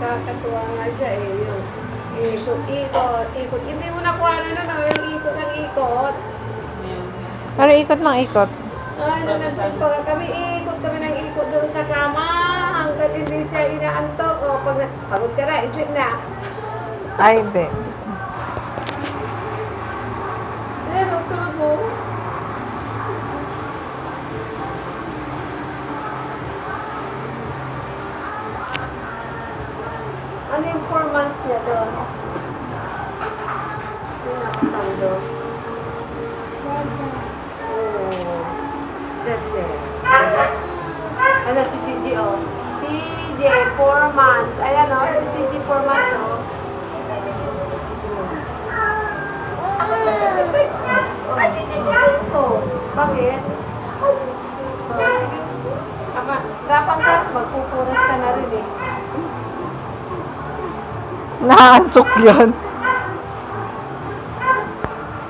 Nakakatuwa nga siya eh. Yung ikot, ikot. Hindi mo nakuha na yung ikot ng ikot. Pero ikot ng ikot. Kami ikot kami ng ikot doon sa kama hanggang hindi siya inaantok. O, pag pagod ka na, isip na. Ay, hindi. Pero, tulog mo. Ano yung 4 months niya doon? Yung nakasando. Oo. Dede. Ano si CJ oh? CJ 4 months. Ayan oh, si CJ 4 months oh. Ay, oh. Bakit? Oh, sige. Gapang ka, magpupunas ka na rin eh. Nakaantok yan.